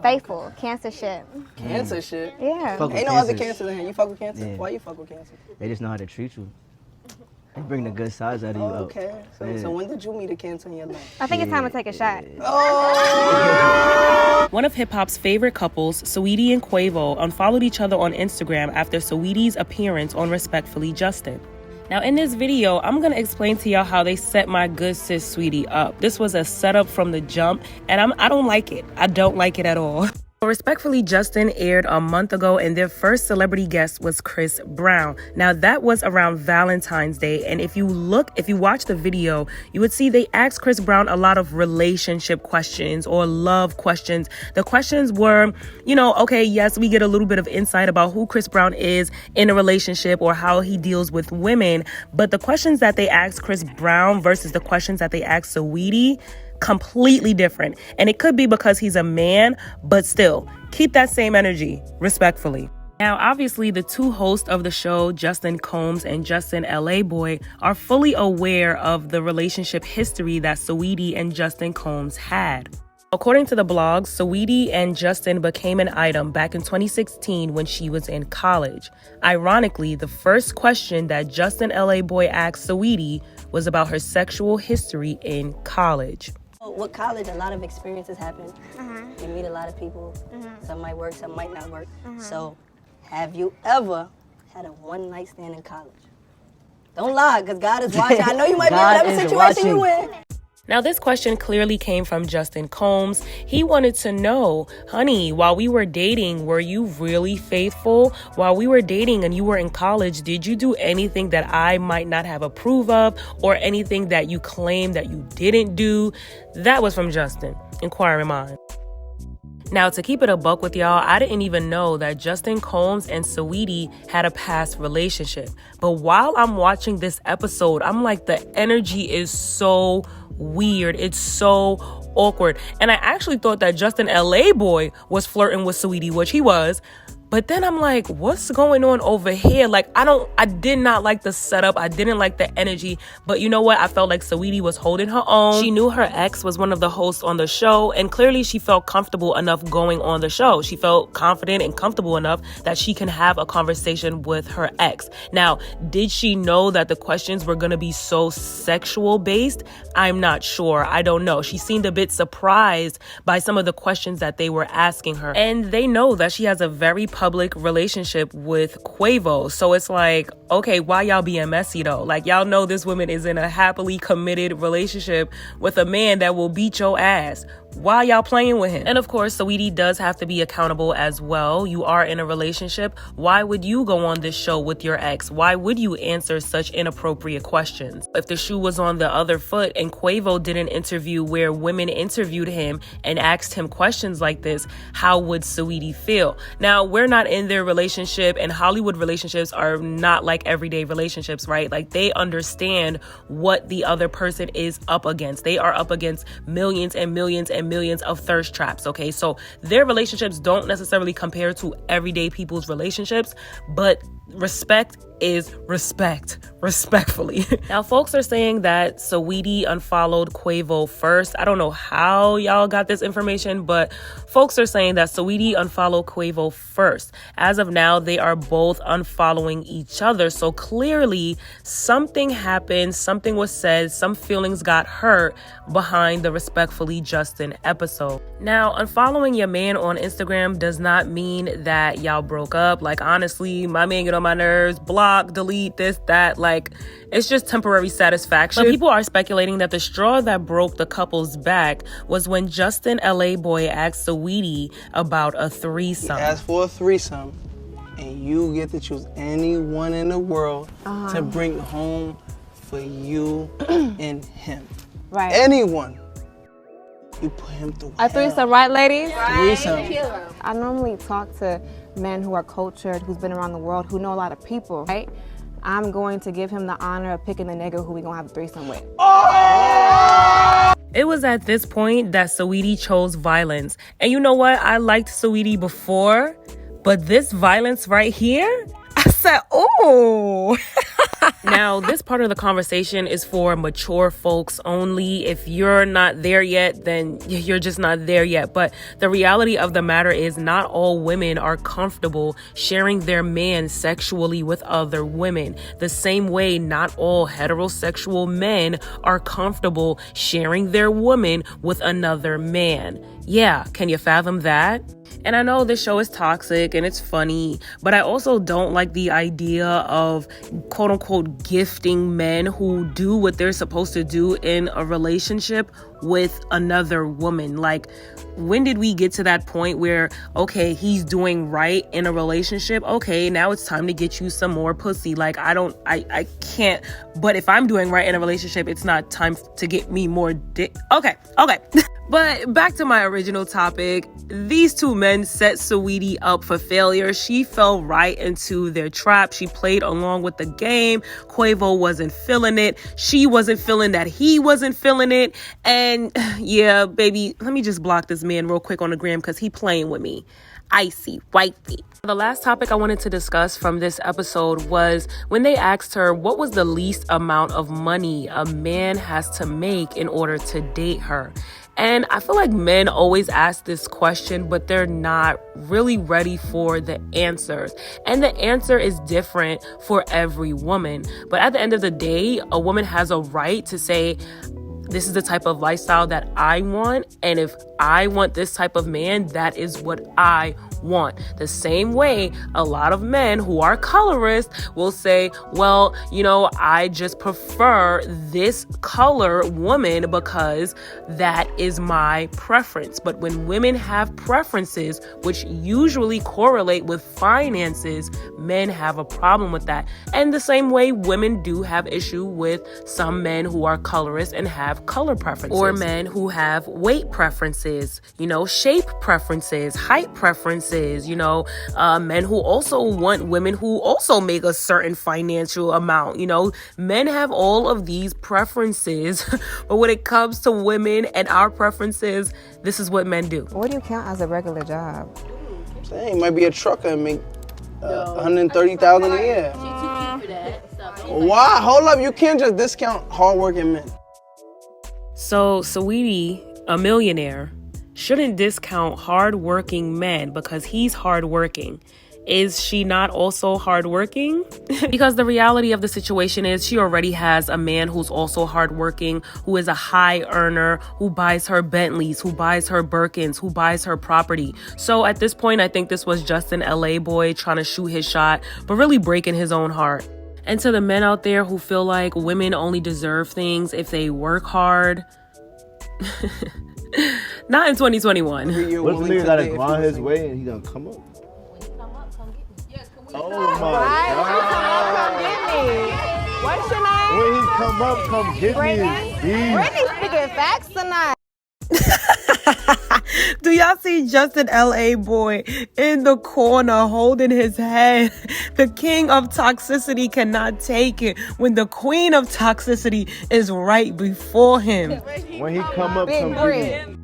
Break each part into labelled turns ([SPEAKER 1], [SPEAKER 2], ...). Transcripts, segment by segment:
[SPEAKER 1] Faithful. Cancer shit.
[SPEAKER 2] Cancer shit?
[SPEAKER 1] Yeah.
[SPEAKER 2] Ain't no other cancers in here. You fuck with cancer? Yeah. Why you fuck with cancer?
[SPEAKER 3] They just know how to treat you. They bring the good sides out of you.
[SPEAKER 2] Okay. So when did you meet a cancer in your life?
[SPEAKER 1] I think it's time to take a shot.
[SPEAKER 2] Oh!
[SPEAKER 4] One of hip-hop's favorite couples, Saweetie and Quavo, unfollowed each other on Instagram after Saweetie's appearance on Respectfully Justin. Now, in this video, I'm going to explain to y'all how they set my good sis Saweetie up. This was a setup from the jump, and I don't like it. I don't like it at all. Respectfully Justin aired a month ago, and their first celebrity guest was Chris Brown. Now, that was around Valentine's Day, and if you watch the video, you would see they asked Chris Brown a lot of relationship questions or love questions. The questions were, okay, yes, we get a little bit of insight about who Chris Brown is in a relationship or how he deals with women, but the questions that they asked Chris Brown versus the questions that they asked Saweetie, completely different. And it could be because he's a man, but still, keep that same energy, respectfully. Now, obviously, the two hosts of the show, Justin Combs and Justin LA Boy, are fully aware of the relationship history that Saweetie and Justin Combs had. According to the blog, Saweetie and Justin became an item back in 2016 when she was in college. Ironically, the first question that Justin LA Boy asked Saweetie was about her sexual history in college.
[SPEAKER 5] With college, a lot of experiences happen. You meet a lot of people. Some might work, some might not work. So, have you ever had a one-night stand in college? Don't lie, because God is watching. I know you might be in whatever situation you in.
[SPEAKER 4] Now, this question clearly came from Justin Combs. He wanted to know, honey, while we were dating, were you really faithful? While we were dating and you were in college, did you do anything that I might not have approved of or anything that you claim that you didn't do? That was from Justin, inquiring mind. Now, to keep it a buck with y'all, I didn't even know that Justin Combs and Saweetie had a past relationship. But while I'm watching this episode, I'm like, the energy is so weird. It's so awkward. And I actually thought that Justin LA Boy was flirting with Saweetie, which he was. But then I'm like, what's going on over here? Like, I did not like the setup. I didn't like the energy. But you know what? I felt like Saweetie was holding her own. She knew her ex was one of the hosts on the show. And clearly she felt comfortable enough going on the show. She felt confident and comfortable enough that she can have a conversation with her ex. Now, did she know that the questions were going to be so sexual based? I'm not sure. I don't know. She seemed a bit surprised by some of the questions that they were asking her. And they know that she has a very public relationship with Quavo. So it's like, okay, why y'all being messy though? Like, y'all know this woman is in a happily committed relationship with a man that will beat your ass. Why y'all playing with him? And of course, Saweetie does have to be accountable as well. You are in a relationship. Why would you go on this show with your ex? Why would you answer such inappropriate questions? If the shoe was on the other foot and Quavo did an interview where women interviewed him and asked him questions like this, how would Saweetie feel? Now, we're not in their relationship, and Hollywood relationships are not like everyday relationships, right? Like, they understand what the other person is up against. They are up against millions and millions and millions of thirst traps, okay? So their relationships don't necessarily compare to everyday people's relationships, but respect is respect, respectfully. Now, folks are saying that Saweetie unfollowed Quavo first. I don't know how y'all got this information, but folks are saying that Saweetie unfollowed Quavo first. As of now, they are both unfollowing each other. So clearly something happened, something was said, some feelings got hurt behind the Respectfully Justin episode. Now, unfollowing your man on Instagram does not mean that y'all broke up. Like, honestly, my man get on my nerves, block, delete, this, that. Like, it's just temporary satisfaction. But people are speculating that the straw that broke the couple's back was when Justin LA Boy asked Saweetie about a threesome.
[SPEAKER 2] He asked for a threesome, and you get to choose anyone in the world to bring home for you and him.
[SPEAKER 1] Right.
[SPEAKER 2] Anyone. You put him through
[SPEAKER 1] A threesome, right, ladies?
[SPEAKER 2] Threesome.
[SPEAKER 1] I normally talk to men who are cultured, who's been around the world, who know a lot of people, right? I'm going to give him the honor of picking the nigga who we gonna have a threesome with.
[SPEAKER 4] It was at this point that Saweetie chose violence. And you know what? I liked Saweetie before, but this violence right here,
[SPEAKER 1] said, ooh.
[SPEAKER 4] Now, this part of the conversation is for mature folks only. If you're not there yet, then you're just not there yet. But the reality of the matter is not all women are comfortable sharing their man sexually with other women. The same way not all heterosexual men are comfortable sharing their woman with another man. Yeah, can you fathom that? And I know this show is toxic and it's funny, but I also don't like the idea of quote unquote gifting men who do what they're supposed to do in a relationship with another woman. Like, when did we get to that point where, okay, he's doing right in a relationship. Okay, now it's time to get you some more pussy. Like, I can't, but if I'm doing right in a relationship, it's not time to get me more dick. Okay. But back to my original topic, these two men set Saweetie up for failure. She fell right into their trap. She played along with the game. Quavo wasn't feeling it. She wasn't feeling that he wasn't feeling it. And yeah, baby, let me just block this man real quick on the gram because he playing with me. Icy, wifey. The last topic I wanted to discuss from this episode was when they asked her what was the least amount of money a man has to make in order to date her. And I feel like men always ask this question, but they're not really ready for the answers. And the answer is different for every woman. But at the end of the day, a woman has a right to say, this is the type of lifestyle that I want. And if I want this type of man, that is what I want. The same way a lot of men who are colorists will say, well, you know, I just prefer this color woman because that is my preference. But when women have preferences, which usually correlate with finances, men have a problem with that. And the same way women do have issue with some men who are colorists and have color preferences. Or men who have weight preferences, you know, shape preferences, height preferences, you know, men who also want women who also make a certain financial amount. You know, men have all of these preferences, but when it comes to women and our preferences, this is what men do.
[SPEAKER 1] What do you count as a regular job?
[SPEAKER 2] Dang, you might be a trucker and make $130,000 a year. Wow, hold up, you can't just discount hardworking men.
[SPEAKER 4] So Saweetie, a millionaire, shouldn't discount hardworking men because he's hardworking. Is she not also hardworking? Because the reality of the situation is she already has a man who's also hardworking, who is a high earner, who buys her Bentleys, who buys her Birkins, who buys her property. So at this point, I think this was just an LA boy trying to shoot his shot, but really breaking his own heart. And to the men out there who feel like women only deserve things if they work hard, not in 2021.
[SPEAKER 3] What if the nigga gotta grind his way and he gonna come up? Oh my God.
[SPEAKER 1] Come get me. What's your name?
[SPEAKER 3] When he come up, come get me.
[SPEAKER 1] Brittany's speaking facts tonight.
[SPEAKER 4] Do y'all see Justin LA boy in the corner holding his head? The king of toxicity cannot take it when the queen of toxicity is right before him.
[SPEAKER 3] When he come up, come get me.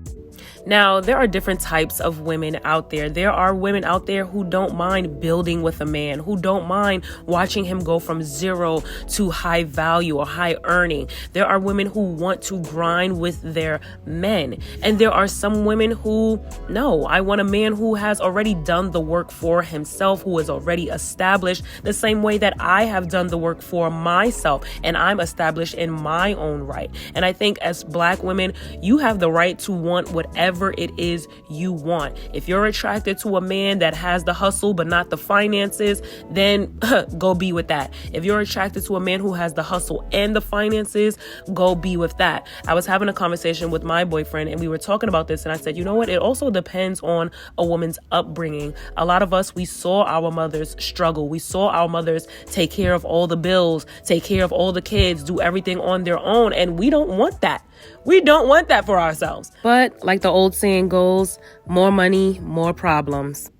[SPEAKER 4] Now, there are different types of women out there. There are women out there who don't mind building with a man, who don't mind watching him go from zero to high value or high earning. There are women who want to grind with their men. And there are some women who, no, I want a man who has already done the work for himself, who is already established the same way that I have done the work for myself and I'm established in my own right. And I think as Black women, you have the right to want whatever it is you want. If you're attracted to a man that has the hustle but not the finances, then go be with that. If you're attracted to a man who has the hustle and the finances, go be with that. I was having a conversation with my boyfriend and we were talking about this and I said, you know what? It also depends on a woman's upbringing. A lot of us, we saw our mothers struggle. We saw our mothers take care of all the bills, take care of all the kids, do everything on their own, and we don't want that. We don't want that for ourselves. But like the old saying goes, more money, more problems.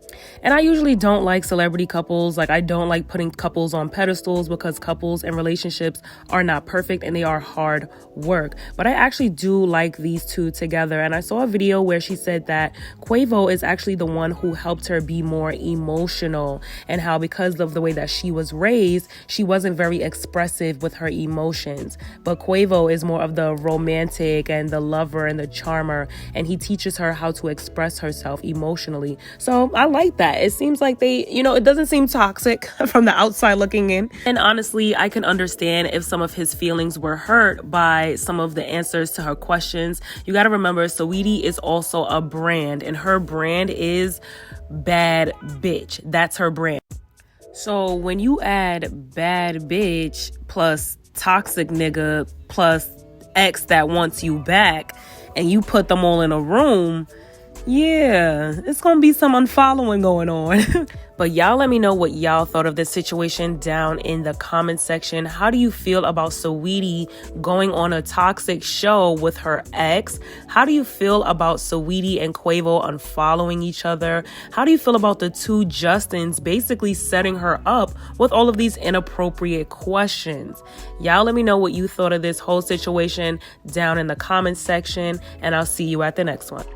[SPEAKER 4] And I usually don't like celebrity couples. Like, I don't like putting couples on pedestals because couples and relationships are not perfect and they are hard work. But I actually do like these two together. And I saw a video where she said that Quavo is actually the one who helped her be more emotional, and how because of the way that she was raised, she wasn't very expressive with her emotions. But Quavo is more of the romantic and the lover and the charmer, and he teaches her how to express herself emotionally. So I like that. It seems like they, it doesn't seem toxic from the outside looking in. And honestly, I can understand if some of his feelings were hurt by some of the answers to her questions. You got to remember, Saweetie is also a brand, and her brand is bad bitch. That's her brand. So when you add bad bitch plus toxic nigga plus ex that wants you back, and you put them all in a room, yeah, it's gonna be some unfollowing going on. But y'all let me know what y'all thought of this situation down in the comment section. How do you feel about Saweetie going on a toxic show with her ex? How do you feel about Saweetie and Quavo unfollowing each other? How do you feel about the two Justins basically setting her up with all of these inappropriate questions? Y'all let me know what you thought of this whole situation down in the comment section, and I'll see you at the next one.